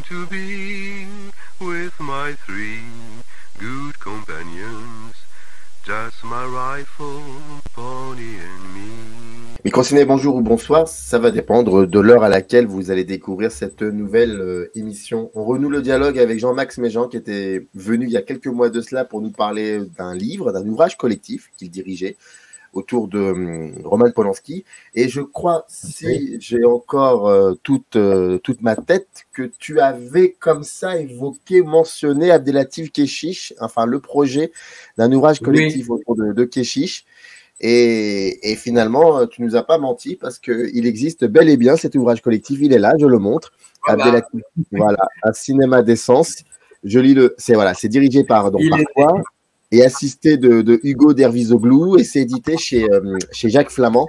to be with my three good companions, just my rifle, pony and me. Microciné, bonjour ou bonsoir, ça va dépendre de l'heure à laquelle vous allez découvrir cette nouvelle émission. On renoue le dialogue avec Jean-Max Méjean qui était venu il y a quelques mois de cela pour nous parler d'un livre, d'un ouvrage collectif qu'il dirigeait autour de Roman Polanski. Et je crois, si j'ai encore toute ma tête, que tu avais comme ça évoqué, mentionné Abdelatif Kechiche, enfin le projet d'un ouvrage collectif autour de Kechiche. Et finalement, tu nous as pas menti parce qu'il existe bel et bien cet ouvrage collectif. Il est là, je le montre. Voilà. Abdelatif, voilà, un cinéma d'essence. Je lis c'est dirigé par toi et assisté de Hugo Dervizoglou et c'est édité chez Jacques Flamand.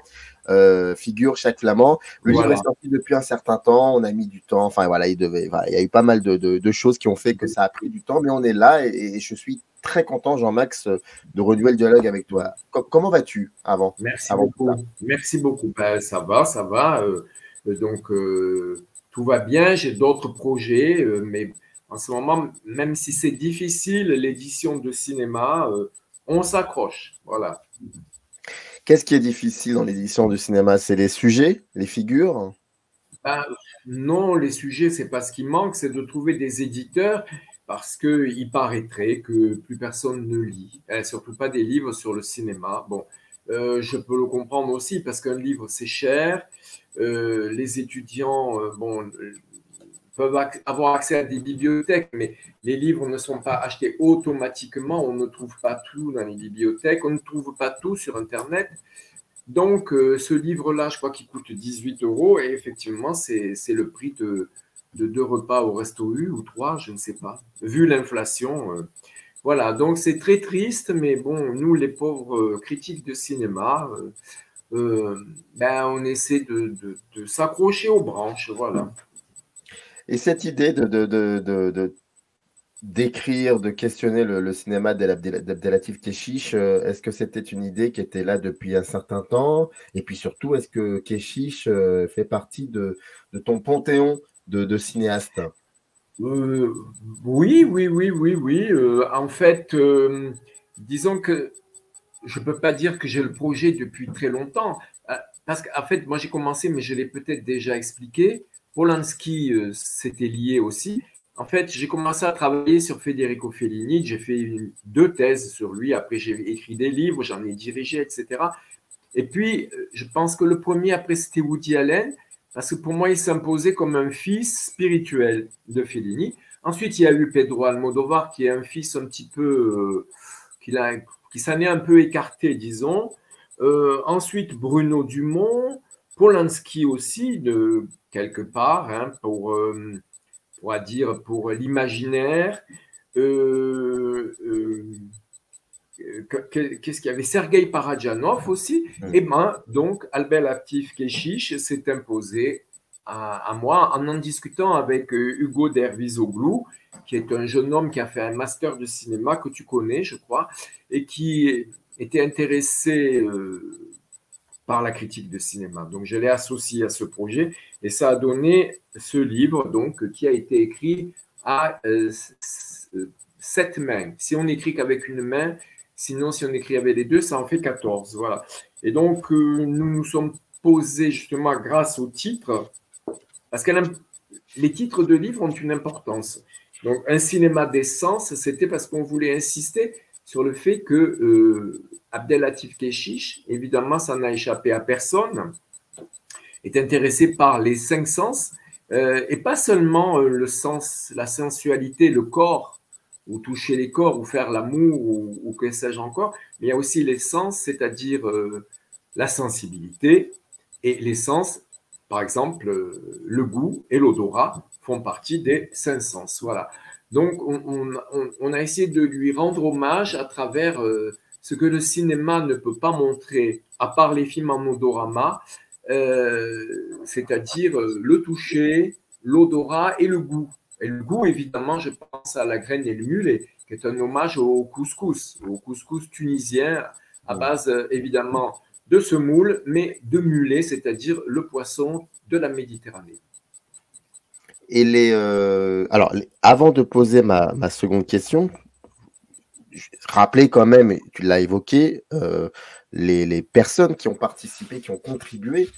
Figure Jacques Flamand. Le livre est sorti depuis un certain temps. On a mis du temps. Enfin voilà, il y a eu pas mal de choses qui ont fait que ça a pris du temps, mais on est là et je suis très content, Jean-Max, de renouer le dialogue avec toi. Comment vas-tu avant? Merci beaucoup. Merci beaucoup. Ben, ça va. Donc, tout va bien. J'ai d'autres projets, mais en ce moment, même si c'est difficile, l'édition de cinéma, on s'accroche. Voilà. Qu'est-ce qui est difficile dans l'édition du cinéma? C'est les sujets, les figures? Ben, non, les sujets, c'est pas ce qui manque, c'est de trouver des éditeurs parce qu'il paraîtrait que plus personne ne lit, surtout pas des livres sur le cinéma. Bon, je peux le comprendre aussi parce qu'un livre, c'est cher. Les étudiants, peuvent avoir accès à des bibliothèques, mais les livres ne sont pas achetés automatiquement. On ne trouve pas tout dans les bibliothèques, on ne trouve pas tout sur Internet. Donc, ce livre-là, je crois qu'il coûte 18 € et effectivement, c'est le prix de 2 repas au Resto U ou 3, je ne sais pas, vu l'inflation. Voilà, donc c'est très triste, mais bon, nous, les pauvres critiques de cinéma, on essaie de s'accrocher aux branches, voilà. Et cette idée d'écrire, de questionner le cinéma d'Abdelatif Kechiche, est-ce que c'était une idée qui était là depuis un certain temps? Et puis surtout, est-ce que Kechiche fait partie de ton panthéon de cinéastes? Oui. En fait, disons que je ne peux pas dire que j'ai le projet depuis très longtemps. Parce qu'en fait, moi, j'ai commencé, mais je l'ai peut-être déjà expliqué. Polanski, c'était lié aussi. En fait, j'ai commencé à travailler sur Federico Fellini. J'ai fait 2 thèses sur lui. Après, j'ai écrit des livres, j'en ai dirigé, etc. Et puis, je pense que le premier, après, c'était Woody Allen, parce que pour moi, il s'imposait comme un fils spirituel de Fellini. Ensuite, il y a eu Pedro Almodovar, qui est un fils un petit peu... qui s'en est un peu écarté, disons. Ensuite, Bruno Dumont, Polanski aussi, de quelque part, hein, pour l'imaginaire. Qu'est-ce qu'il y avait? Sergueï Paradjanov aussi. Et donc, Abdelatif Kechiche s'est imposé à moi en discutant avec Hugo Dervizoglou, qui est un jeune homme qui a fait un master de cinéma que tu connais, je crois, et qui était intéressé par la critique de cinéma. Donc, je l'ai associé à ce projet et ça a donné ce livre donc, qui a été écrit à 7 mains. Si on n'écrit qu'avec une main, sinon, si on écrit avec les 2, ça en fait 14. Voilà. Et donc, nous nous sommes posés justement grâce au titre, parce que les titres de livres ont une importance. Donc, un cinéma d'essence, c'était parce qu'on voulait insister sur le fait que Abdelatif Kechiche, évidemment, ça n'a échappé à personne, est intéressé par les 5 sens, et pas seulement le sens, la sensualité, le corps, ou toucher les corps, ou faire l'amour, ou que sais-je encore, mais il y a aussi les sens, c'est-à-dire la sensibilité, et les sens, par exemple, le goût et l'odorat font partie des 5 sens. Voilà. Donc, on a essayé de lui rendre hommage à travers ce que le cinéma ne peut pas montrer, à part les films en odorama, c'est-à-dire le toucher, l'odorat et le goût. Et le goût, évidemment, je pense à La graine et le mulet, qui est un hommage au couscous tunisien, à base, évidemment, de semoule, mais de mulet, c'est-à-dire le poisson de la Méditerranée. Et avant de poser ma seconde question, rappeler quand même, tu l'as évoqué, les personnes qui ont participé, qui ont contribué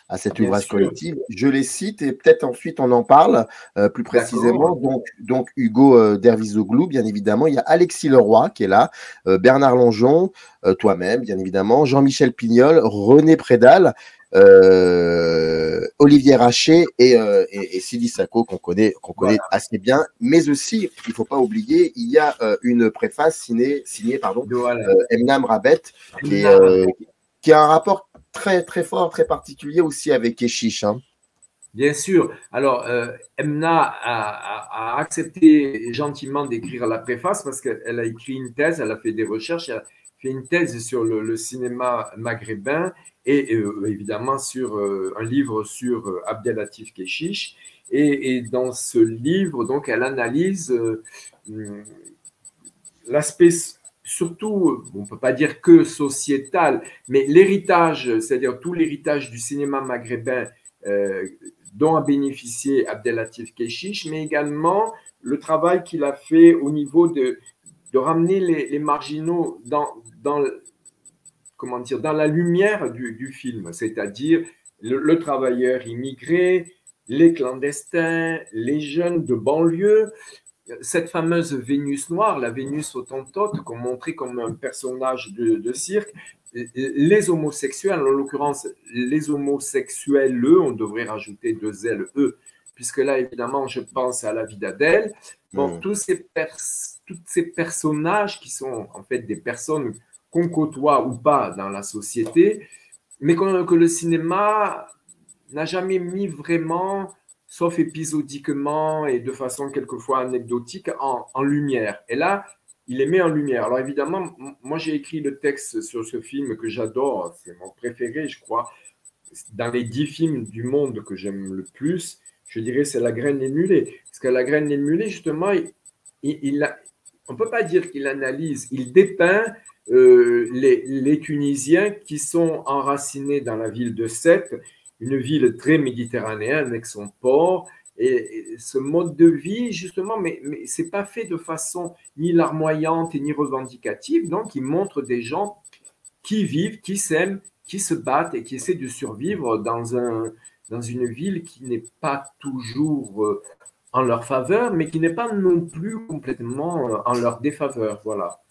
à cet Bien ouvrage sûr. collectif. Je les cite et peut-être ensuite on en parle plus précisément. Donc Hugo Dervizoglou, bien évidemment. Il y a Alexis Leroy qui est là, Bernard Longeon, toi-même, bien évidemment, Jean-Michel Pignol, René Prédal, Olivier Raché et Sidi Sacco qu'on connaît Voilà. assez bien, mais aussi, il ne faut pas oublier, il y a une préface signée Voilà. Emnam Rabet, qui a un rapport très, très fort, très particulier aussi avec Keshish. Hein. Bien sûr. Alors, Emna a accepté gentiment d'écrire la préface parce qu'elle a écrit une thèse, elle a fait des recherches, elle a fait une thèse sur le cinéma maghrébin et évidemment sur un livre sur Abdelatif Kechiche. Et dans ce livre, donc, elle analyse l'aspect surtout, on ne peut pas dire que sociétal, mais l'héritage, c'est-à-dire tout l'héritage du cinéma maghrébin dont a bénéficié Abdelatif Kechiche, mais également le travail qu'il a fait au niveau de ramener les marginaux comment dire, dans la lumière du film, c'est-à-dire le travailleur immigré, les clandestins, les jeunes de banlieue. Cette fameuse Vénus noire, la Vénus Hottentote, qu'on montrait comme un personnage de cirque, les homosexuels, en l'occurrence les homosexuels, on devrait rajouter 2 L, puisque là, évidemment, je pense à la vie d'Adèle. Bon, tous ces personnages qui sont en fait des personnes qu'on côtoie ou pas dans la société, mais que le cinéma n'a jamais mis vraiment, sauf épisodiquement et de façon quelquefois anecdotique, en lumière. Et là, il les met en lumière. Alors évidemment, moi j'ai écrit le texte sur ce film que j'adore, c'est mon préféré, je crois. Dans les 10 films du monde que j'aime le plus, je dirais c'est La Graine émulée. Parce que La Graine émulée, justement, on ne peut pas dire qu'il analyse, il dépeint les Tunisiens qui sont enracinés dans la ville de Sète, une ville très méditerranéenne avec son port. Et ce mode de vie, justement, mais ce n'est pas fait de façon ni larmoyante ni revendicative. Donc, il montre des gens qui vivent, qui s'aiment, qui se battent et qui essaient de survivre dans une ville qui n'est pas toujours en leur faveur, mais qui n'est pas non plus complètement en leur défaveur. Voilà.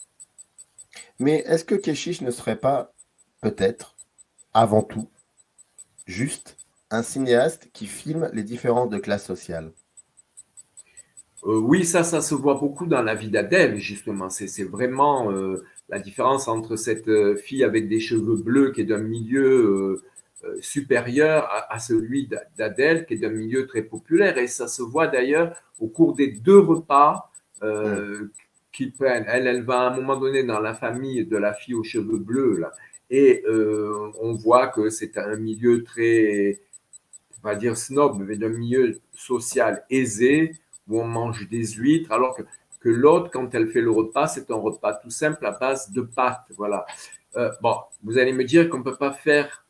Mais est-ce que Keshish ne serait pas, peut-être, avant tout, juste un cinéaste qui filme les différences de classe sociale? Oui, ça se voit beaucoup dans la vie d'Adèle, justement. C'est vraiment la différence entre cette fille avec des cheveux bleus qui est d'un milieu supérieur à celui d'Adèle, qui est d'un milieu très populaire. Et ça se voit d'ailleurs au cours des 2 repas qu'ils prennent. Elle va à un moment donné dans la famille de la fille aux cheveux bleus, là. Et on voit que c'est un milieu très, on va dire snob, mais d'un milieu social aisé, où on mange des huîtres, alors que l'autre, quand elle fait le repas, c'est un repas tout simple à base de pâtes. Voilà. Bon, vous allez me dire qu'on ne peut pas faire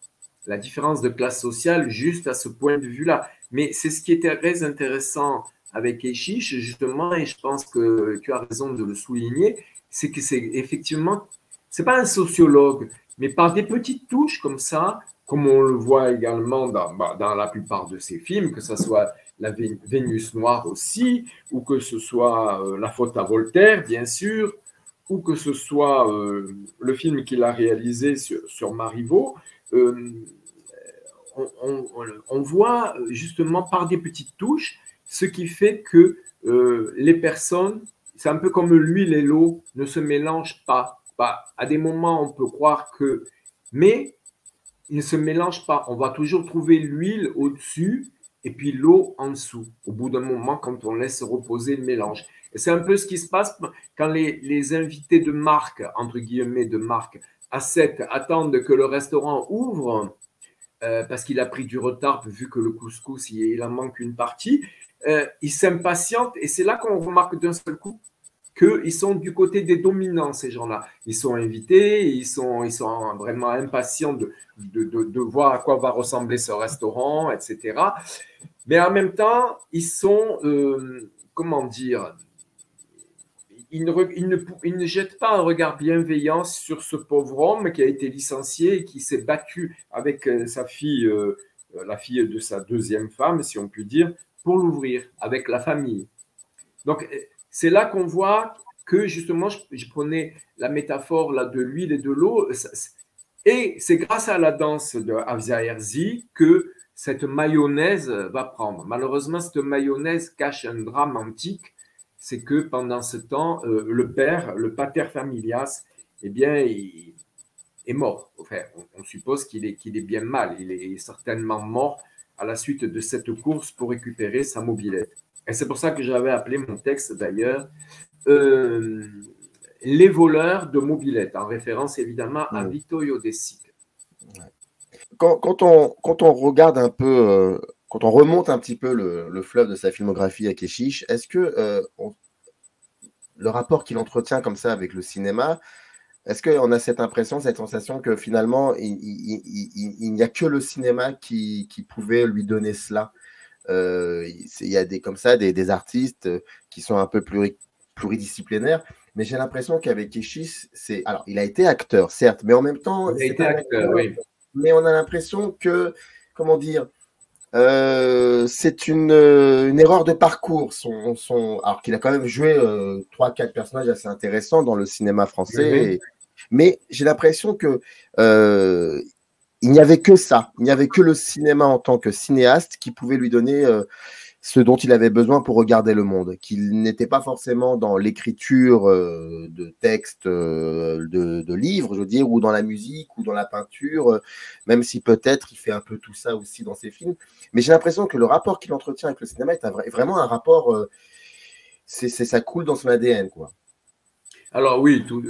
la différence de classe sociale juste à ce point de vue-là. Mais c'est ce qui était très intéressant avec Keshish, justement, et je pense que tu as raison de le souligner, c'est que c'est effectivement, c'est pas un sociologue, mais par des petites touches comme ça, comme on le voit également dans la plupart de ses films, que ce soit la Vénus noire aussi, ou que ce soit La faute à Voltaire, bien sûr, ou que ce soit le film qu'il a réalisé sur Marivaux, on voit justement par des petites touches ce qui fait que les personnes, c'est un peu comme l'huile et l'eau, ne se mélangent pas. À des moments, on peut croire que, mais ils ne se mélangent pas. On va toujours trouver l'huile au-dessus et puis l'eau en dessous, au bout d'un moment, quand on laisse reposer le mélange. Et c'est un peu ce qui se passe quand les invités de marque, entre guillemets de marque, à 7 attendent que le restaurant ouvre parce qu'il a pris du retard vu que le couscous, il en manque une partie. Ils s'impatientent et c'est là qu'on remarque d'un seul coup qu'ils sont du côté des dominants, ces gens-là. Ils sont invités, ils sont vraiment impatients de voir à quoi va ressembler ce restaurant, etc. Mais en même temps, ils sont, comment dire, ils ne jettent pas un regard bienveillant sur ce pauvre homme qui a été licencié et qui s'est battu avec sa fille, la fille de sa deuxième femme, si on peut dire, pour l'ouvrir avec la famille. Donc, c'est là qu'on voit que justement, je prenais la métaphore là, de l'huile et de l'eau, et c'est grâce à la danse de Avia Herzi que cette mayonnaise va prendre. Malheureusement, cette mayonnaise cache un drame antique, c'est que pendant ce temps, le père, le pater familias, eh bien, il est mort. Enfin, on suppose qu'il est bien mal. Il est certainement mort à la suite de cette course pour récupérer sa mobilette. Et c'est pour ça que j'avais appelé mon texte d'ailleurs Les voleurs de mobilettes, en référence évidemment à Vittorio De Sica. Quand on regarde un peu, quand on remonte un petit peu le fleuve de sa filmographie à Keshish, est-ce que le rapport qu'il entretient comme ça avec le cinéma, est-ce qu'on a cette impression, cette sensation que finalement, il n'y a que le cinéma qui pouvait lui donner cela? Il y a comme ça des artistes qui sont un peu pluridisciplinaires, mais j'ai l'impression qu'avec Keshish, alors il a été acteur, certes, mais en même temps, il a été acteur, oui. Mais on a l'impression que, comment dire, c'est une erreur de parcours. Alors qu'il a quand même joué 3-4 personnages assez intéressants dans le cinéma français, mais j'ai l'impression que il n'y avait que ça, il n'y avait que le cinéma en tant que cinéaste qui pouvait lui donner ce dont il avait besoin pour regarder le monde, qu'il n'était pas forcément dans l'écriture de textes, de livres, je veux dire, ou dans la musique, ou dans la peinture, même si peut-être il fait un peu tout ça aussi dans ses films. Mais j'ai l'impression que le rapport qu'il entretient avec le cinéma est vraiment un rapport, ça coule dans son ADN, quoi. Alors oui, tout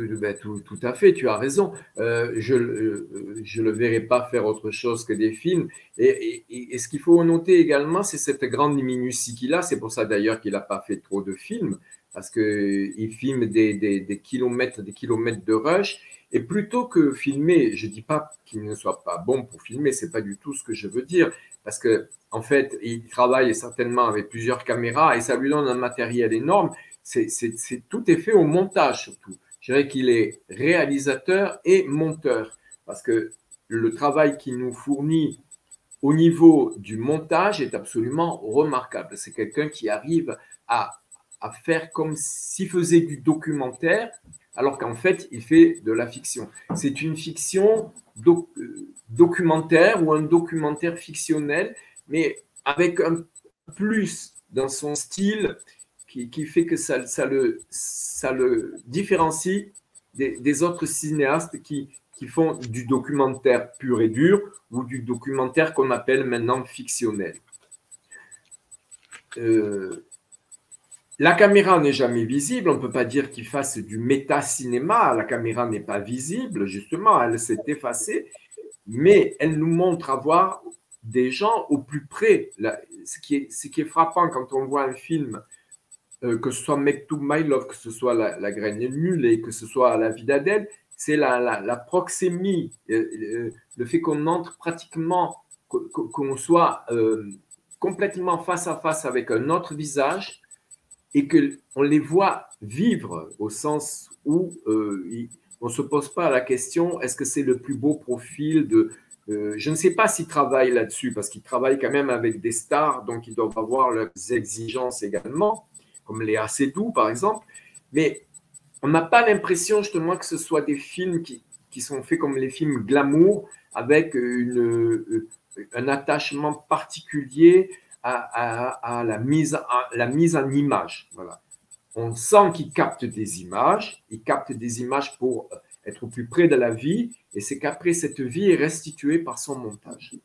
à fait, tu as raison. Je ne le verrai pas faire autre chose que des films. Et ce qu'il faut noter également, c'est cette grande minutie qu'il a. C'est pour ça d'ailleurs qu'il n'a pas fait trop de films, parce qu'il filme des kilomètres de rush. Et plutôt que filmer, je ne dis pas qu'il ne soit pas bon pour filmer, ce n'est pas du tout ce que je veux dire. Parce qu'en fait, il travaille certainement avec plusieurs caméras et ça lui donne un matériel énorme. Tout est fait au montage surtout. Je dirais qu'il est réalisateur et monteur parce que le travail qu'il nous fournit au niveau du montage est absolument remarquable. C'est quelqu'un qui arrive à faire comme s'il faisait du documentaire alors qu'en fait, il fait de la fiction. C'est une fiction documentaire ou un documentaire fictionnel, mais avec un plus dans son style qui fait que ça le différencie des autres cinéastes qui font du documentaire pur et dur ou du documentaire qu'on appelle maintenant fictionnel. La caméra n'est jamais visible, on ne peut pas dire qu'il fasse du méta-cinéma, la caméra n'est pas visible, justement, elle s'est effacée, mais elle nous montre avoir des gens au plus près. Ce qui est frappant quand on voit un film, que ce soit Mektoub My Love, que ce soit La graine est nulle et que ce soit La vie d'Adèle, c'est la proxémie, le fait qu'on entre pratiquement, qu'on soit complètement face à face avec un autre visage et qu'on les voit vivre au sens où on ne se pose pas la question est-ce que c'est le plus beau profil de… je ne sais pas s'ils travaillent là-dessus parce qu'ils travaillent quand même avec des stars, donc ils doivent avoir leurs exigences également, comme Léa Seydoux par exemple, mais on n'a pas l'impression justement que ce soit des films qui sont faits comme les films glamour avec un attachement particulier à la mise en image. Voilà. On sent qu'ils captent des images, pour être au plus près de la vie, et c'est qu'après cette vie est restituée par son montage.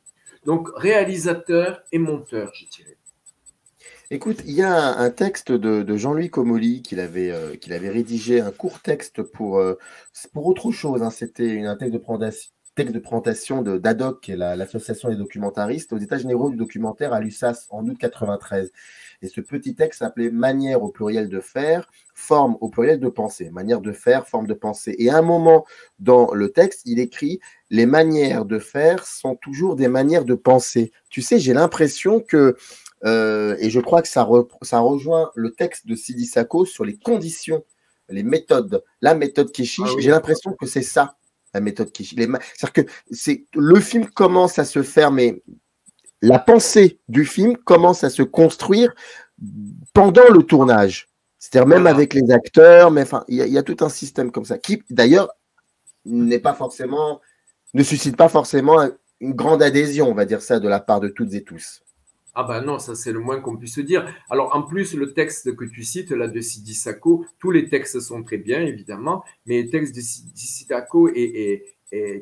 Donc réalisateur et monteur, je dirais. Écoute, il y a un texte de Jean-Louis Comolli qu'il avait rédigé, un court texte pour autre chose. Hein. C'était un texte texte de présentation d'ADOC, qui est l'association des documentaristes, aux États généraux du documentaire à l'USAS en août 93. Et ce petit texte s'appelait Manière au pluriel de faire, forme au pluriel de penser. Manière de faire, forme de penser. Et à un moment dans le texte, il écrit les manières de faire sont toujours des manières de penser. Tu sais, j'ai l'impression que, et je crois que ça rejoint le texte de Sidi Sako sur les conditions, les méthodes, la méthode Keshish. Ah oui. J'ai l'impression que c'est ça, la méthode Keshish. C'est-à-dire que le film commence à se faire, mais la pensée du film commence à se construire pendant le tournage. C'est-à-dire même avec les acteurs, mais enfin, il y a tout un système comme ça, qui d'ailleurs n'est pas forcément, ne suscite pas forcément une grande adhésion, on va dire ça, de la part de toutes et tous. Ah ben non, ça c'est le moins qu'on puisse dire. Alors en plus, le texte que tu cites là de Sidi Sako, tous les textes sont très bien évidemment, mais le texte de Sidi Sako est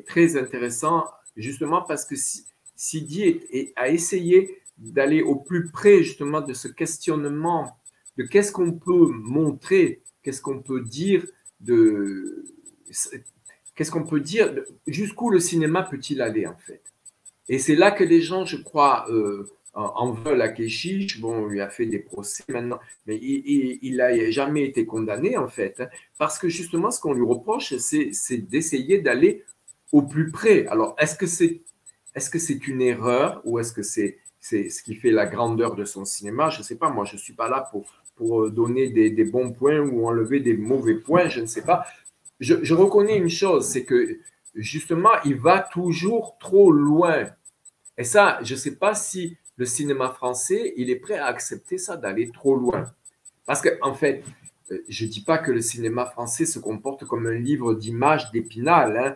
très intéressant justement parce que Sidi a essayé d'aller au plus près justement de ce questionnement de qu'est-ce qu'on peut montrer, qu'est-ce qu'on peut dire, qu'est-ce qu'on peut dire, jusqu'où le cinéma peut-il aller en fait. Et c'est là que les gens, je crois, en veulent à Keshish. Bon, il a fait des procès maintenant, mais il n'a jamais été condamné en fait, hein, parce que justement, ce qu'on lui reproche, c'est d'essayer d'aller au plus près. Alors, est-ce que c'est une erreur ou est-ce que c'est ce qui fait la grandeur de son cinéma? Je ne sais pas, moi je ne suis pas là pour donner des bons points ou enlever des mauvais points, je ne sais pas. Je reconnais une chose, c'est que justement, il va toujours trop loin. Et ça, je ne sais pas si le cinéma français, il est prêt à accepter ça, d'aller trop loin. Parce qu'en fait, je ne dis pas que le cinéma français se comporte comme un livre d'images d'Épinal, hein,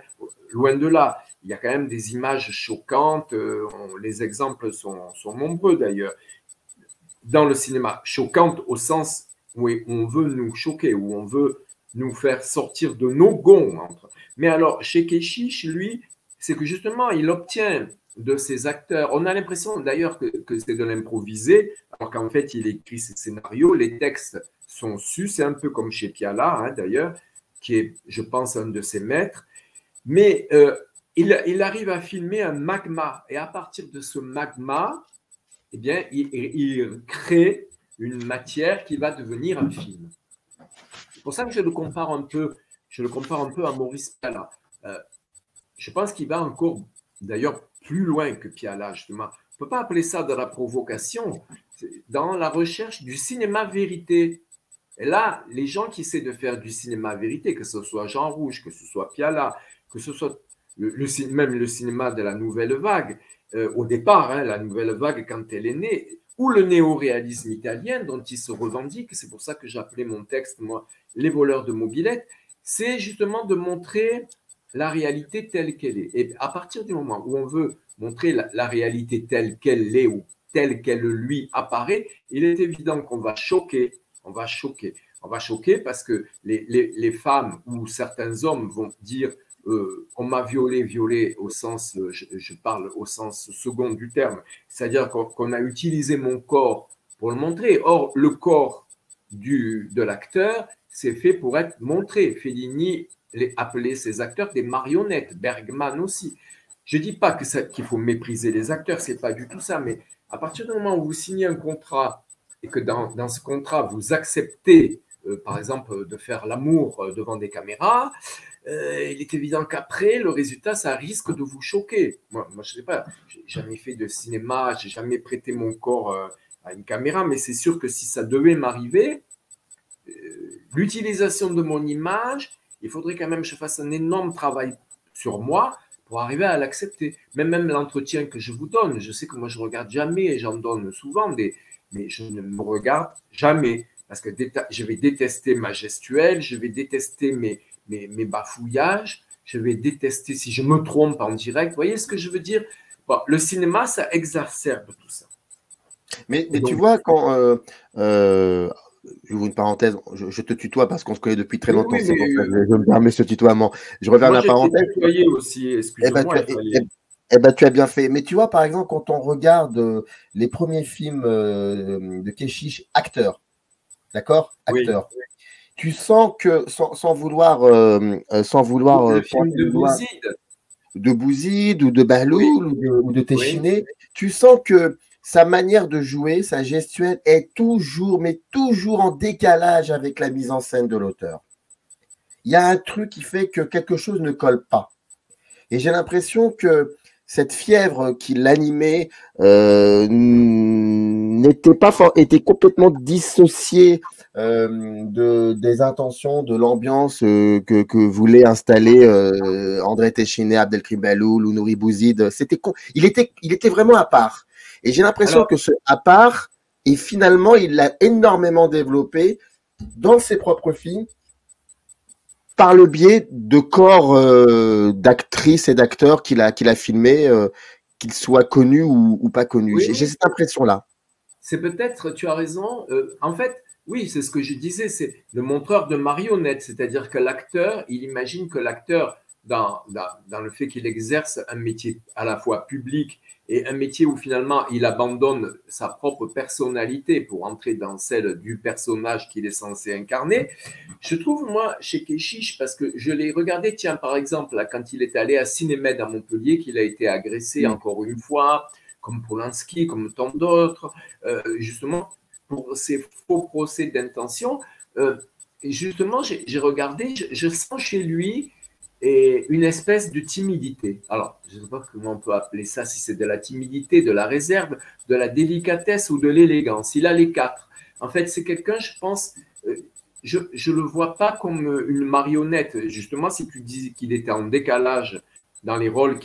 loin de là. Il y a quand même des images choquantes, les exemples sont nombreux d'ailleurs. Dans le cinéma, choquantes au sens où on veut nous choquer, où on veut nous faire sortir de nos gonds. Mais alors, chez Keshish, lui, c'est que justement, il obtient de ses acteurs, on a l'impression d'ailleurs que c'est de l'improvisé, alors qu'en fait, il écrit ses scénarios, les textes sont sus, c'est un peu comme chez Piala, hein, d'ailleurs, qui est, je pense, un de ses maîtres. Mais il arrive à filmer un magma. Et à partir de ce magma, eh bien, il crée une matière qui va devenir un film. C'est pour ça que je le compare un peu à Maurice Piala. Je pense qu'il va encore, d'ailleurs, plus loin que Piala, justement. On ne peut pas appeler ça de la provocation. C'est dans la recherche du cinéma vérité. Et là, les gens qui essaient de faire du cinéma vérité, que ce soit Jean Rouge, que ce soit Piala, que ce soit même le cinéma de la Nouvelle Vague, au départ, hein, la Nouvelle Vague, quand elle est née, ou le néoréalisme italien dont il se revendique, c'est pour ça que j'appelais mon texte, moi, Les voleurs de mobylettes, c'est justement de montrer la réalité telle qu'elle est. Et à partir du moment où on veut montrer la réalité telle qu'elle est ou telle qu'elle lui apparaît, il est évident qu'on va choquer. On va choquer parce que les femmes ou certains hommes vont dire on m'a violé au sens, je parle au sens second du terme, c'est-à-dire qu'on a utilisé mon corps pour le montrer. Or, le corps de l'acteur, c'est fait pour être montré. Fellini appelait ses acteurs des marionnettes, Bergman aussi. Je ne dis pas qu'il faut mépriser les acteurs, ce n'est pas du tout ça, mais à partir du moment où vous signez un contrat et que dans ce contrat, vous acceptez, par exemple, de faire l'amour devant des caméras, il est évident qu'après, le résultat, ça risque de vous choquer. Moi je ne sais pas, je n'ai jamais fait de cinéma, je n'ai jamais prêté mon corps à une caméra, mais c'est sûr que si ça devait m'arriver, l'utilisation de mon image, il faudrait quand même que je fasse un énorme travail sur moi pour arriver à l'accepter. Même l'entretien que je vous donne, je sais que moi, je ne regarde jamais, et j'en donne souvent, mais je ne me regarde jamais, parce que je vais détester ma gestuelle, je vais détester mes bafouillages, je vais détester si je me trompe en direct. Vous voyez ce que je veux dire? Bon, le cinéma, ça exacerbe tout ça. Mais donc, tu vois, quand... j'ouvre une parenthèse, je te tutoie parce qu'on se connaît depuis très longtemps, oui, c'est pour ça que je me permets ce tutoiement. Je reviens à la parenthèse. Aussi, excuse-moi. Tu as bien fait. Mais tu vois, par exemple, quand on regarde les premiers films de Keshish, acteur, d'accord? Acteur. Oui. Tu sens que, sans vouloir... le film de Bouzid. de Bouzid ou de Bahloul ou de Téchiné, Oui. tu sens que sa manière de jouer, sa gestuelle est toujours, mais toujours en décalage avec la mise en scène de l'auteur. Il y a un truc qui fait que quelque chose ne colle pas. Et j'ai l'impression que cette fièvre qui l'animait était complètement dissociée des intentions, de l'ambiance que voulait installer André Téchiné, Abdelkrim Belloul ou Nouri Bouzid. Il était vraiment à part. Et j'ai l'impression que ce à part, et finalement, il l'a énormément développé dans ses propres films, par le biais de corps d'actrices et d'acteurs qu'il a filmés, qu'ils soient connus ou pas connus. Oui. J'ai cette impression-là. C'est peut-être, tu as raison. En fait, oui, c'est ce que je disais, c'est le montreur de marionnettes, c'est-à-dire que l'acteur, il imagine que l'acteur, dans le fait qu'il exerce un métier à la fois public et un métier où finalement il abandonne sa propre personnalité pour entrer dans celle du personnage qu'il est censé incarner. Je trouve, moi, chez Kechiche, parce que je l'ai regardé, tiens, par exemple, là, quand il est allé à Cinémed à Montpellier, qu'il a été agressé encore une fois, comme Polanski, comme tant d'autres, justement, pour ces faux procès d'intention. Justement, j'ai regardé, je sens chez lui une espèce de timidité. Alors, je ne sais pas comment on peut appeler ça, si c'est de la timidité, de la réserve, de la délicatesse ou de l'élégance. Il a les quatre. En fait, c'est quelqu'un, je pense, je ne le vois pas comme une marionnette. Justement, si tu dis qu'il était en décalage dans les rôles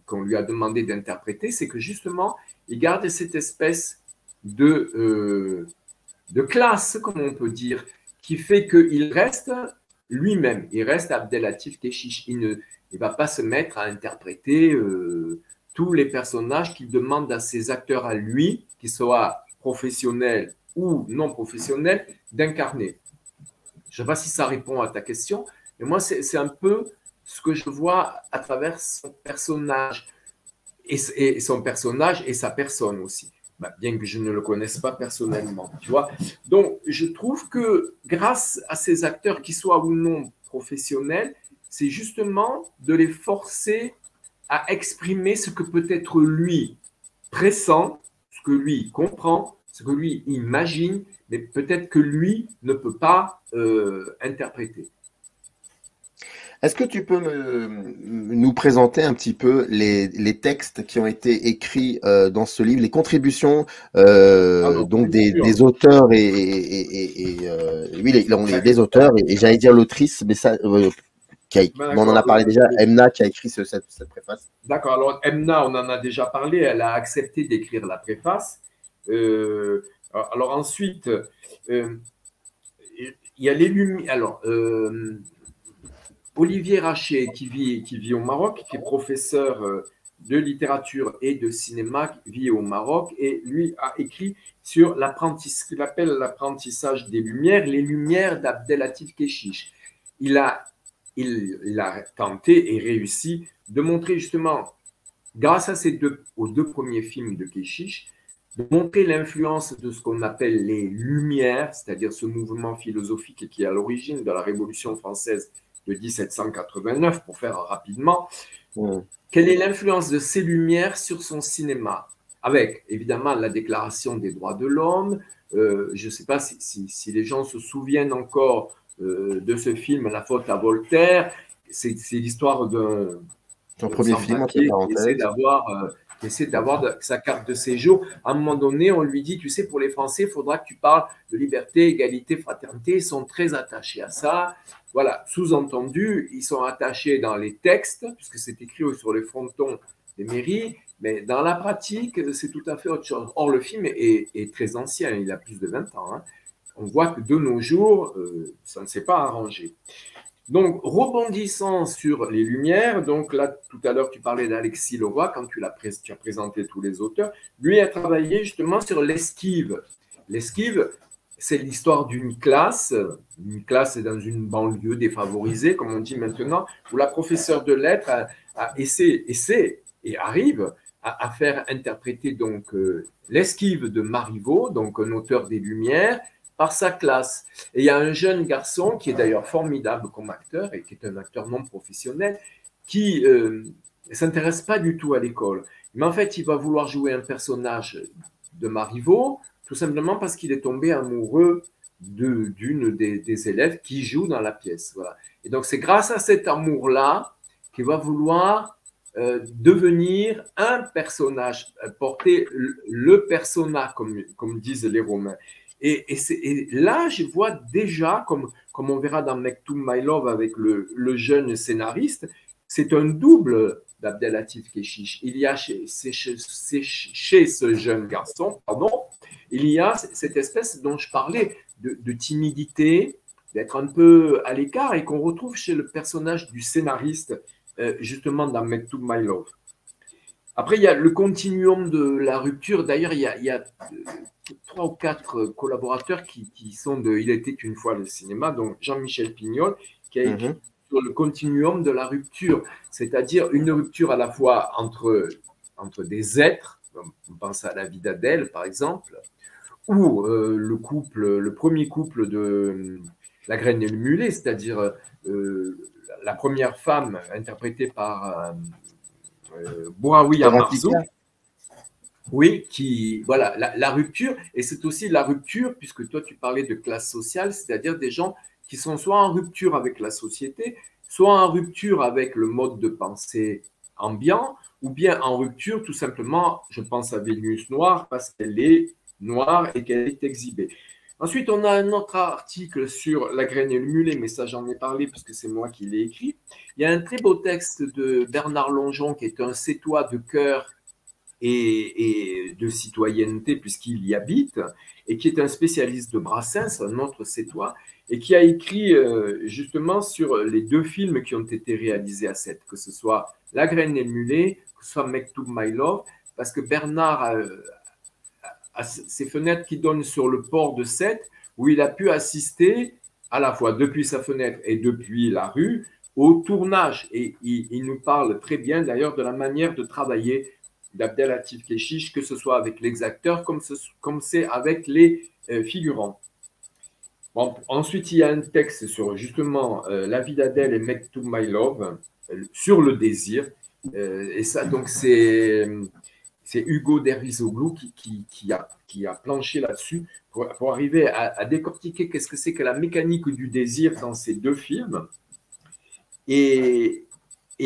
qu'on lui a demandé d'interpréter, c'est que justement, il garde cette espèce de classe, comme on peut dire, qui fait qu'il reste lui-même. Il reste Abdelatif Kechiche. Il ne va pas se mettre à interpréter tous les personnages qu'il demande à ses acteurs à lui, qu'ils soient professionnels ou non professionnels, d'incarner. Je ne sais pas si ça répond à ta question, mais moi, c'est un peu ce que je vois à travers son personnage et son personnage et sa personne aussi, bien que je ne le connaisse pas personnellement, tu vois. Donc, je trouve que grâce à ces acteurs, qui soient ou non professionnels, c'est justement de les forcer à exprimer ce que peut-être lui pressent, ce que lui comprend, ce que lui imagine, mais peut-être que lui ne peut pas interpréter. Est-ce que tu peux nous présenter un petit peu les textes qui ont été écrits dans ce livre, les contributions donc des auteurs oui, les auteurs et j'allais dire l'autrice, mais ça, on en a parlé déjà, Emna qui a écrit cette préface. D'accord, alors Emna, on en a déjà parlé, elle a accepté d'écrire la préface. Alors ensuite, il y a les lumières. Alors, Olivier Rachet, qui vit au Maroc, qui est professeur de littérature et de cinéma, qui vit au Maroc, et lui a écrit sur ce qu'il appelle l'apprentissage des Lumières, les Lumières d'Abdelatif Kechiche. Il a tenté et réussi de montrer justement, grâce à aux deux premiers films de Kechiche, de montrer l'influence de ce qu'on appelle les Lumières, c'est-à-dire ce mouvement philosophique qui est à l'origine de la Révolution française de 1789, pour faire rapidement. Quelle est l'influence de ces Lumières sur son cinéma? Avec, évidemment, la Déclaration des droits de l'homme. Je ne sais pas si les gens se souviennent encore de ce film, La faute à Voltaire. C'est l'histoire d'un premier film, qui essaie d'avoir sa carte de séjour. À un moment donné, on lui dit, tu sais, pour les Français, il faudra que tu parles de liberté, égalité, fraternité. Ils sont très attachés à ça. Voilà, sous-entendu, ils sont attachés dans les textes, puisque c'est écrit sur les frontons des mairies, mais dans la pratique, c'est tout à fait autre chose. Or, le film est très ancien, il a plus de 20 ans. Hein. On voit que de nos jours, ça ne s'est pas arrangé. Donc, rebondissant sur les Lumières, donc là, tout à l'heure, tu parlais d'Alexis Leroy, quand tu as présenté tous les auteurs, lui a travaillé justement sur l'esquive. L'esquive, c'est l'histoire d'une classe dans une banlieue défavorisée, comme on dit maintenant, où la professeure de lettres essaie et arrive à faire interpréter donc l'esquive de Marivaux, donc un auteur des Lumières, par sa classe. Et il y a un jeune garçon qui est d'ailleurs formidable comme acteur et qui est un acteur non professionnel qui ne s'intéresse pas du tout à l'école. Mais en fait, il va vouloir jouer un personnage de Marivaux, tout simplement parce qu'il est tombé amoureux d'une des élèves qui joue dans la pièce. Voilà. Et donc, c'est grâce à cet amour-là qu'il va vouloir devenir un personnage, porter le persona, comme disent les Romains. Et là, je vois déjà, comme on verra dans Mektoub My Love avec le jeune scénariste, c'est un double d'Abdelatif Kechiche. Il y a chez ce jeune garçon, il y a cette espèce dont je parlais de timidité, d'être un peu à l'écart et qu'on retrouve chez le personnage du scénariste, justement dans Mektoub My Love. Après, il y a le continuum de la rupture. D'ailleurs, il y a 3 ou 4 collaborateurs qui sont de Il était une fois le cinéma, donc Jean-Michel Pignol, qui a écrit sur le continuum de la rupture, c'est-à-dire une rupture à la fois entre des êtres, on pense à la vie d'Adèle par exemple, ou le premier couple de La Graine et le Mulet, c'est-à-dire la première femme interprétée par Bouraoui Amarzouk. Oui, voilà, la rupture, et c'est aussi la rupture, puisque toi tu parlais de classe sociale, c'est-à-dire des gens qui sont soit en rupture avec la société, soit en rupture avec le mode de pensée ambiant, ou bien en rupture tout simplement, je pense à Vénus Noire, parce qu'elle est noire et qu'elle est exhibée. Ensuite, on a un autre article sur La Graine et le Mulet, mais ça j'en ai parlé puisque c'est moi qui l'ai écrit. Il y a un très beau texte de Bernard Longeon qui est un Sétois de cœur et de citoyenneté puisqu'il y habite, et qui est un spécialiste de Brassens, un autre Sétois, et qui a écrit justement sur les 2 films qui ont été réalisés à Sète, que ce soit La Graine et le Mulet, que ce soit Mektoub My Love, parce que Bernard a ces fenêtres qui donnent sur le port de Sète, où il a pu assister à la fois depuis sa fenêtre et depuis la rue au tournage. Et il nous parle très bien d'ailleurs de la manière de travailler d'Abdelatif Kechiche, que ce soit avec les acteurs comme c'est avec les figurants. Bon, ensuite, il y a un texte sur justement La vie d'Adèle et Mektoub My Love, sur le désir. Et ça, donc, c'est Hugo Dervizoglou qui a planché là-dessus pour arriver à décortiquer qu'est-ce que c'est que la mécanique du désir dans ces 2 films. Et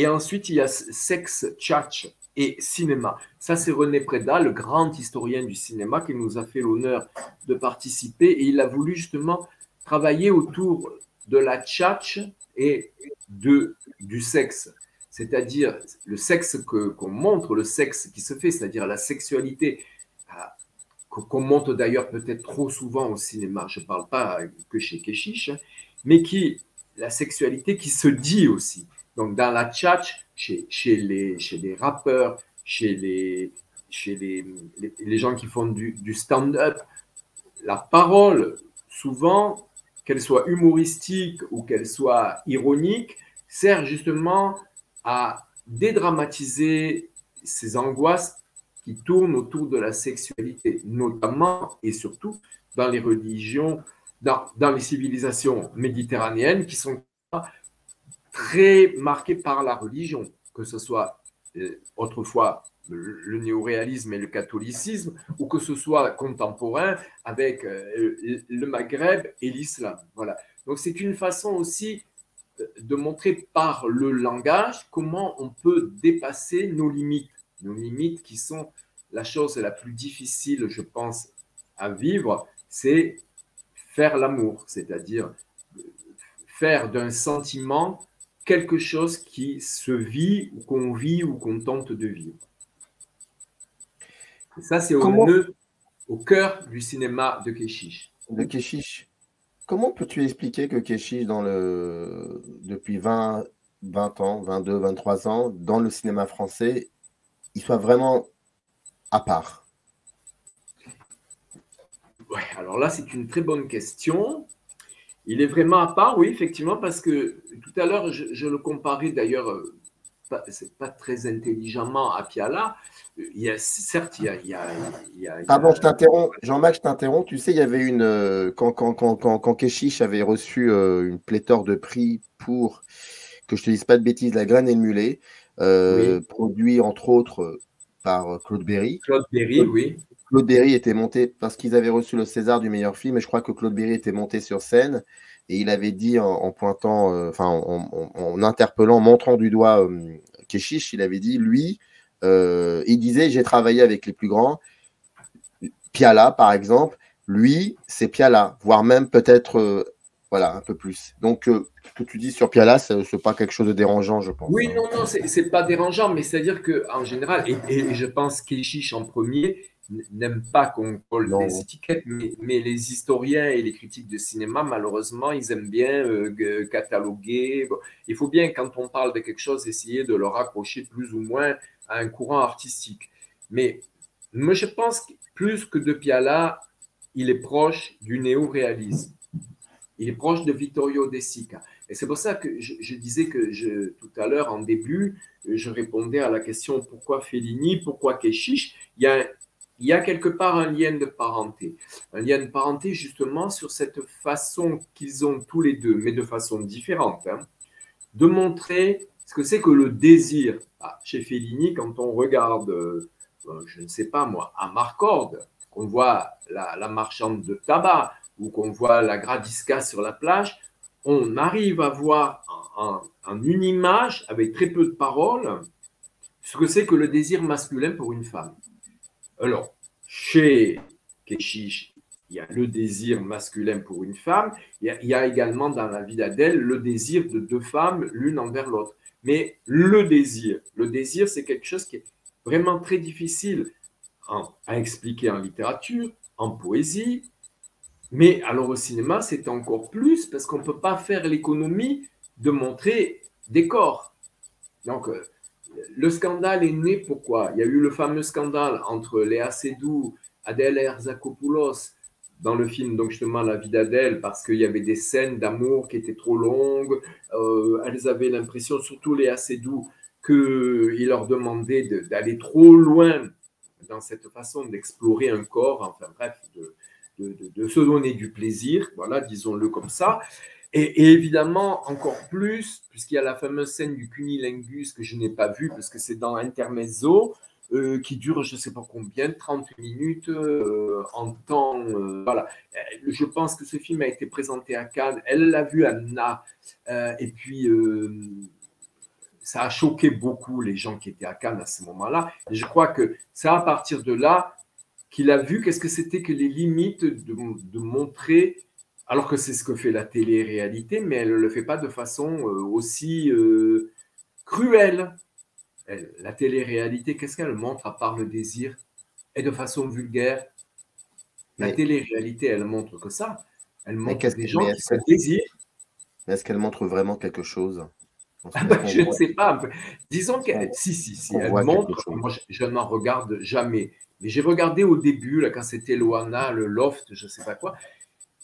ensuite, il y a Sexe, Tchatch et cinéma. Ça, c'est René Préda, le grand historien du cinéma, qui nous a fait l'honneur de participer. Et il a voulu justement travailler autour de la tchatch et du sexe. C'est-à-dire le sexe qu'on montre, le sexe qui se fait, c'est-à-dire la sexualité, qu'on montre d'ailleurs peut-être trop souvent au cinéma. Je ne parle pas que chez Kechiche, mais la sexualité qui se dit aussi. Donc, dans la tchatch, chez les rappeurs, chez les gens qui font du stand-up, la parole, souvent, qu'elle soit humoristique ou qu'elle soit ironique, sert justement à dédramatiser ces angoisses qui tournent autour de la sexualité, notamment et surtout dans les religions, dans les civilisations méditerranéennes qui sont très marquées par la religion, que ce soit autrefois le néoréalisme et le catholicisme, ou que ce soit contemporain avec le Maghreb et l'islam. Voilà. Donc c'est une façon aussi de montrer par le langage comment on peut dépasser nos limites qui sont la chose la plus difficile, je pense, à vivre, c'est faire l'amour, c'est-à-dire faire d'un sentiment quelque chose qui se vit ou qu'on tente de vivre. Et ça, c'est au cœur du cinéma de Kechiche. De Kechiche. Comment peux-tu expliquer que Kechiche, depuis 20 ans, 22, 23 ans, dans le cinéma français, il soit vraiment à part? Ouais, alors là, c'est une très bonne question. Il est vraiment à part, oui, effectivement, parce que tout à l'heure, je le comparais d'ailleurs, c'est pas très intelligemment à Piala. Certes, il y a Pardon, je t'interromps. Jean-Marc, je t'interromps. Tu sais, il y avait quand Kechiche avait reçu une pléthore de prix pour, que je te dise pas de bêtises, La Graine et le Mulet, Oui. produit entre autres par Claude Berry. Claude Berry, oui. Claude Berry était monté, parce qu'ils avaient reçu le César du meilleur film, et je crois que Claude Berry était monté sur scène, et il avait dit en pointant, en interpellant, montrant du doigt Keshish, il avait dit, lui, il disait, j'ai travaillé avec les plus grands, Piala par exemple, lui, c'est Piala, voire même peut-être, voilà, un peu plus. Donc, ce que tu dis sur Piala, ce n'est pas quelque chose de dérangeant, je pense. Oui, non, c'est pas dérangeant, mais c'est-à-dire qu'en général, et je pense qu'Eschiche en premier n'aime pas qu'on colle Non. des étiquettes, mais les historiens et les critiques de cinéma, malheureusement, ils aiment bien cataloguer. Bon, il faut bien, quand on parle de quelque chose, essayer de le raccrocher plus ou moins à un courant artistique. Mais moi, je pense que plus que de Piala, il est proche du néo-réalisme. Il est proche de Vittorio De Sica. Et c'est pour ça que je disais que tout à l'heure, en début, je répondais à la question pourquoi Fellini, pourquoi Keshish. Il y a quelque part un lien de parenté. Un lien de parenté, justement, sur cette façon qu'ils ont tous les deux, mais de façon différente, hein, de montrer ce que c'est que le désir. Chez Fellini, quand on regarde, je ne sais pas moi, à Marcord, qu'on voit la marchande de tabac, ou qu'on voit la Gradisca sur la plage, on arrive à voir en une image, avec très peu de paroles, ce que c'est que le désir masculin pour une femme. Alors, chez Keshish, il y a le désir masculin pour une femme, il y a également dans la vie d'Adèle le désir de deux femmes, l'une envers l'autre. Mais le désir, c'est quelque chose qui est vraiment très difficile à expliquer en littérature, en poésie. Mais alors au cinéma, c'est encore plus parce qu'on ne peut pas faire l'économie de montrer des corps. Donc, le scandale est né pourquoi? Il y a eu le fameux scandale entre Léa Seydoux, Adèle Herzakopoulos dans le film, donc justement La vie d'Adèle, parce qu'il y avait des scènes d'amour qui étaient trop longues. Elles avaient l'impression, surtout Léa Seydoux, qu'il leur demandait d'aller trop loin dans cette façon d'explorer un corps, enfin bref, de se donner du plaisir, voilà, disons-le comme ça. Et évidemment, encore plus, puisqu'il y a la fameuse scène du cunilingus que je n'ai pas vue, parce que c'est dans Intermezzo, qui dure je ne sais pas combien, 30 minutes en temps. Voilà. Je pense que ce film a été présenté à Cannes. Elle l'a vu, Anna. Et puis, ça a choqué beaucoup les gens qui étaient à Cannes à ce moment-là. Et je crois que c'est à partir de là qu'il a vu qu'est-ce que c'était que les limites de montrer, alors que c'est ce que fait la télé-réalité, mais elle ne le fait pas de façon aussi cruelle. La télé-réalité, qu'est-ce qu'elle montre à part le désir? Et de façon vulgaire. La télé-réalité, elle montre que ça. Elle montre des gens qui se désirent. Mais est-ce qu'elle montre vraiment quelque chose? Je ne sais pas. Disons qu'elle si, elle montre. Moi, je n'en regarde jamais. Mais j'ai regardé au début, là, quand c'était Loana, le Loft, je ne sais pas quoi.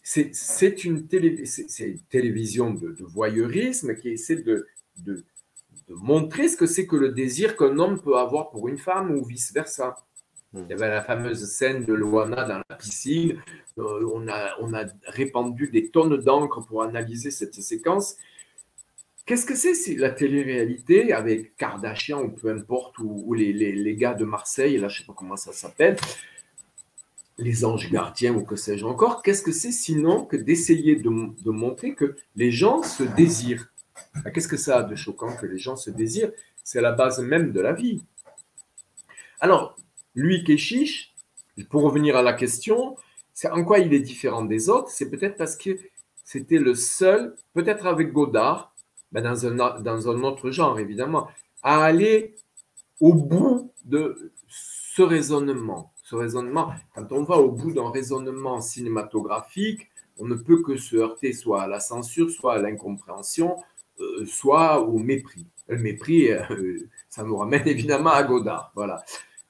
C'est une télévision de voyeurisme qui essaie de montrer ce que c'est que le désir qu'un homme peut avoir pour une femme ou vice-versa. Il y avait la fameuse scène de Loana dans la piscine. On a répandu des tonnes d'encre pour analyser cette séquence. Qu'est-ce que c'est la télé-réalité avec Kardashian ou peu importe, ou les gars de Marseille, là je ne sais pas comment ça s'appelle, les anges gardiens ou que sais-je encore, qu'est-ce que c'est sinon que d'essayer de montrer que les gens se désirent? Qu'est-ce que ça a de choquant que les gens se désirent? C'est la base même de la vie. Alors, lui, Keshish, pour revenir à la question, c'est en quoi il est différent des autres? C'est peut-être parce que c'était le seul, peut-être avec Godard, ben dans un autre genre évidemment, à aller au bout de ce raisonnement. Ce raisonnement, quand on va au bout d'un raisonnement cinématographique, on ne peut que se heurter soit à la censure, soit à l'incompréhension, soit au mépris. Le mépris, ça nous ramène évidemment à Godard. Voilà.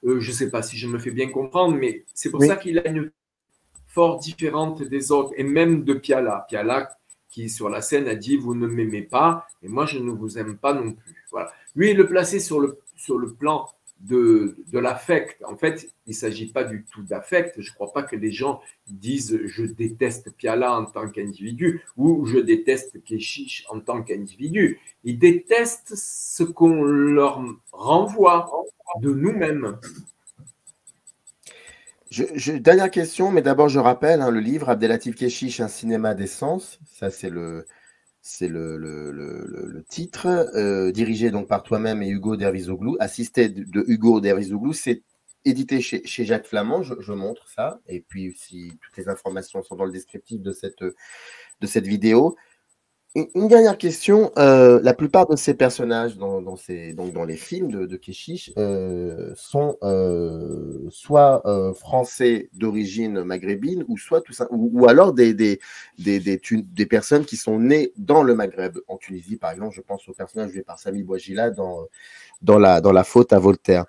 Je ne sais pas si je me fais bien comprendre, mais c'est pour ça qu'il a une fort différente des autres, et même de Piala. Piala, qui sur la scène a dit « vous ne m'aimez pas, et moi je ne vous aime pas non plus ». Voilà. Lui, il le plaçait sur le plan de l'affect. En fait, il ne s'agit pas du tout d'affect. Je ne crois pas que les gens disent « je déteste Piala en tant qu'individu » ou « je déteste Keshish en tant qu'individu ». Ils détestent ce qu'on leur renvoie de nous-mêmes. Dernière question, mais d'abord je rappelle le livre Abdelatif Keshish, un cinéma des sens. Ça, c'est le titre, dirigé donc par toi-même et Hugo Dervizoglou, assisté de Hugo Dervizoglou. C'est édité chez Jacques Flamand, je montre ça. Et puis, si toutes les informations sont dans le descriptif de cette vidéo. Une dernière question. La plupart de ces personnages dans les films de Keshish sont soit français d'origine maghrébine ou soit ou alors des personnes qui sont nées dans le Maghreb. En Tunisie, par exemple, je pense au personnage joué par Sami Bouajila dans la faute à Voltaire.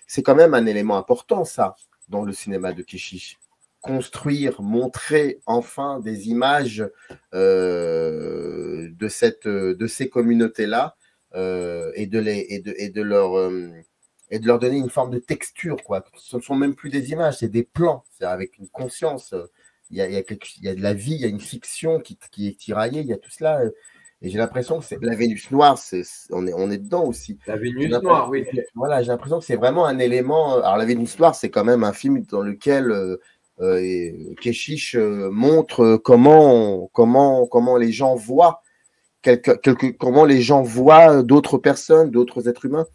C'est quand même un élément important, ça, dans le cinéma de Keshish. Construire, montrer enfin des images de ces communautés-là et de leur donner une forme de texture, quoi. Ce ne sont même plus des images, c'est des plans, c'est avec une conscience. Il y a de la vie, il y a une fiction qui est tiraillée, il y a tout cela. Et j'ai l'impression que c'est la Vénus noire, on est dedans aussi. La Vénus noire, oui. Voilà, j'ai l'impression que c'est vraiment un élément. Alors la Vénus noire, c'est quand même un film dans lequel Keshish montre comment les gens voient comment les gens voient d'autres personnes, d'autres êtres humains,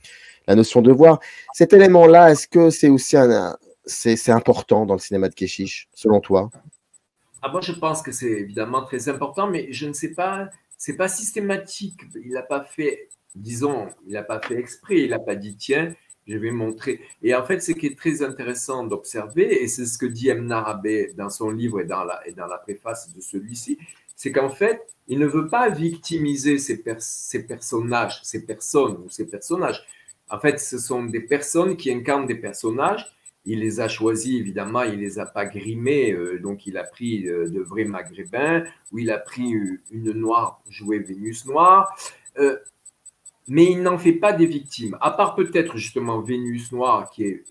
la notion de voir. Cet élément-là, est-ce que c'est aussi c'est important dans le cinéma de Keshish, selon toi? Moi, je pense que c'est évidemment très important, mais je ne sais pas, c'est pas systématique. Il n'a pas fait, disons, il n'a pas fait exprès, il n'a pas dit tiens, je vais montrer. Et en fait, ce qui est très intéressant d'observer, et c'est ce que dit M. Narabé dans son livre et dans la préface de celui-ci, c'est qu'en fait, il ne veut pas victimiser ces personnages, ces personnes ou ces personnages. En fait, ce sont des personnes qui incarnent des personnages. Il les a choisis, évidemment, il ne les a pas grimés, donc il a pris de vrais maghrébins, ou il a pris une noire jouée Vénus noire. Mais il n'en fait pas des victimes, à part peut-être justement Vénus noire qui est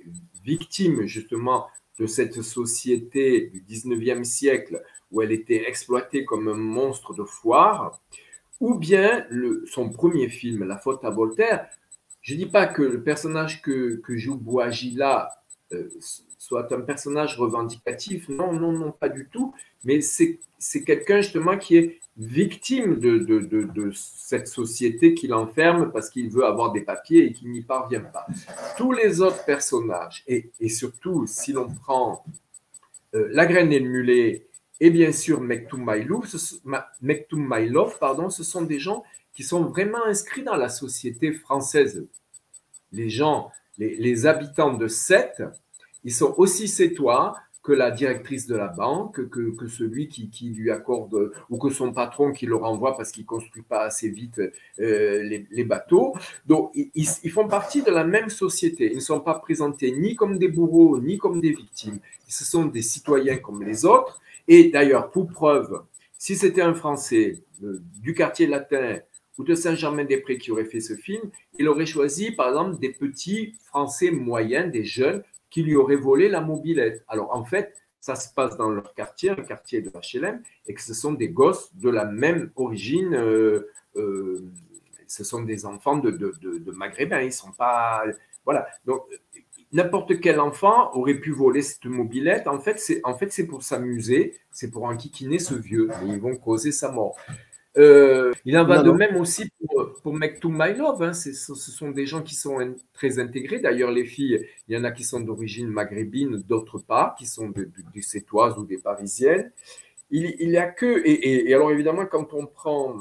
victime justement de cette société du 19e siècle où elle était exploitée comme un monstre de foire, ou bien son premier film, La faute à Voltaire. Je ne dis pas que le personnage que joue Bouajila soit un personnage revendicatif, non, pas du tout, mais c'est quelqu'un justement qui est victime de cette société qui l'enferme parce qu'il veut avoir des papiers et qu'il n'y parvient pas. Tous les autres personnages, et surtout si l'on prend La Graine et le Mulet et bien sûr Mektoum Maïlov, ce sont des gens qui sont vraiment inscrits dans la société française. Les gens, les habitants de Sète, ils sont aussi sétois que la directrice de la banque, que celui qui lui accorde, ou que son patron qui le renvoie parce qu'il ne construit pas assez vite les bateaux. Donc, ils font partie de la même société. Ils ne sont pas présentés ni comme des bourreaux, ni comme des victimes. Ce sont des citoyens comme les autres. Et d'ailleurs, pour preuve, si c'était un Français du quartier latin ou de Saint-Germain-des-Prés qui aurait fait ce film, il aurait choisi, par exemple, des petits Français moyens, des jeunes, qui lui auraient volé la mobilette. Alors, en fait, ça se passe dans leur quartier, un quartier de HLM, et que ce sont des gosses de la même origine. Ce sont des enfants de Maghrébins. Ils ne sont pas... Voilà. Donc, n'importe quel enfant aurait pu voler cette mobilette. En fait, c'est pour s'amuser, c'est pour enquiquiner ce vieux. Et ils vont causer sa mort. Il en va de même aussi pour Mektoum Maïlov. Hein. Ce sont des gens qui sont très intégrés. D'ailleurs, les filles, il y en a qui sont d'origine maghrébine, d'autres pas, qui sont des Sétoises ou des Parisiennes. Il n'y a que... Et alors, évidemment, quand on prend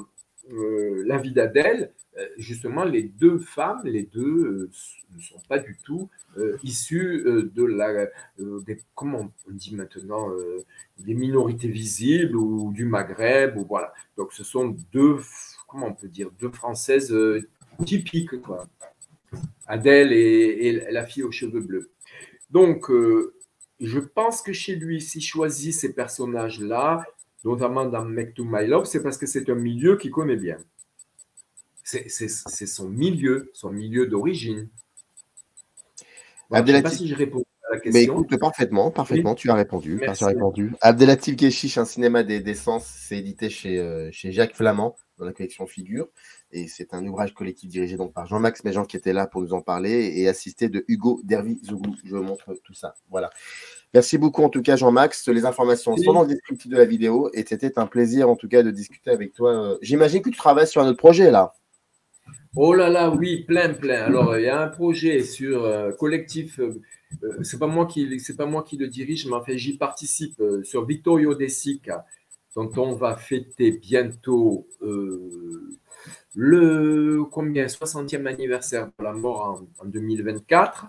La vie d'Adèle, justement, les deux femmes, les deux ne sont pas du tout issues comment on dit maintenant, des minorités visibles ou du Maghreb, ou voilà. Donc, ce sont deux Françaises typiques, quoi. Adèle et la fille aux cheveux bleus. Donc, je pense que chez lui, s'il choisit ces personnages-là, notamment dans Mektoum Maïlov, c'est parce que c'est un milieu qu'il connaît bien. C'est son milieu d'origine. Voilà, je ne sais pas si j'ai répondu à la Mais question. écoute, parfaitement, Oui. tu as répondu. Merci. Tu as répondu. Abdelatif Kechiche, un cinéma des sens, c'est édité chez Jacques Flamand dans la collection Figure. Et c'est un ouvrage collectif dirigé donc par Jean-Max Méjean qui était là pour nous en parler et assisté de Hugo Dervizoglou. Je vous montre tout ça. Voilà. Merci beaucoup en tout cas Jean-Max. Les informations sont dans le descriptif de la vidéo et c'était un plaisir en tout cas de discuter avec toi. J'imagine que tu travailles sur un autre projet là. Oh là là, oui, plein. Alors, il y a un projet sur collectif. C'est pas moi qui le dirige, mais enfin, j'y participe sur Vittorio De Sica, dont on va fêter bientôt le 60e anniversaire de la mort en 2024.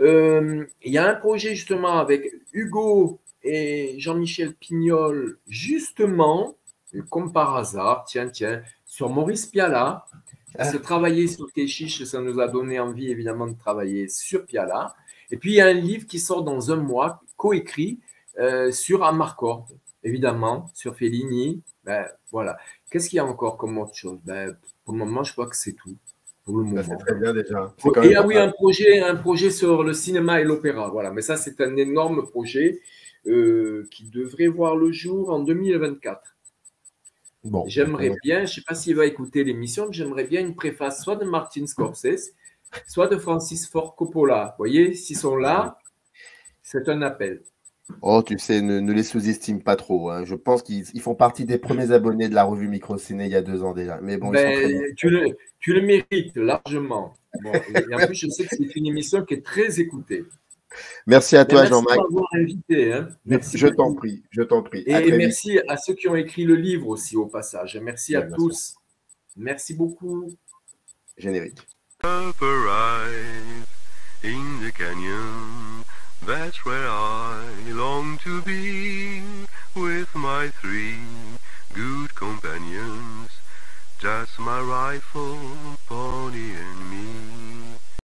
Il y a un projet justement avec Hugo et Jean-Michel Pignol, justement, comme par hasard, tiens, sur Maurice Pialat. Parce que travailler sur Kechiche, ça nous a donné envie évidemment de travailler sur Pialat. Et puis il y a un livre qui sort dans un mois, coécrit sur Amarcord, évidemment, sur Fellini. Ben, voilà. Qu'est-ce qu'il y a encore comme autre chose? Pour le moment, je crois que c'est tout. Pour le moment. C'est très bien déjà. Et ah oui, un projet sur le cinéma et l'opéra. Voilà. Mais ça, c'est un énorme projet qui devrait voir le jour en 2024. Bon, j'aimerais bien, je ne sais pas s'il va écouter l'émission, mais j'aimerais bien une préface soit de Martin Scorsese, soit de Francis Ford Coppola. Vous voyez, s'ils sont là, c'est un appel. Oh, tu sais, ne les sous-estime pas trop. Hein. Je pense qu'ils font partie des premiers abonnés de la revue Microciné il y a 2 ans déjà. Mais bon, tu le mérites largement. Bon, et en plus, je sais que c'est une émission qui est très écoutée. Merci à toi, Jean-Max. Merci de m'avoir invité. Hein. Merci je t'en prie. Et merci à ceux qui ont écrit le livre aussi au passage. Merci à tous. Merci beaucoup. Générique. Up arrive in the canyon, that's where I long to be, with my 3 good companions, just my rifle, pony and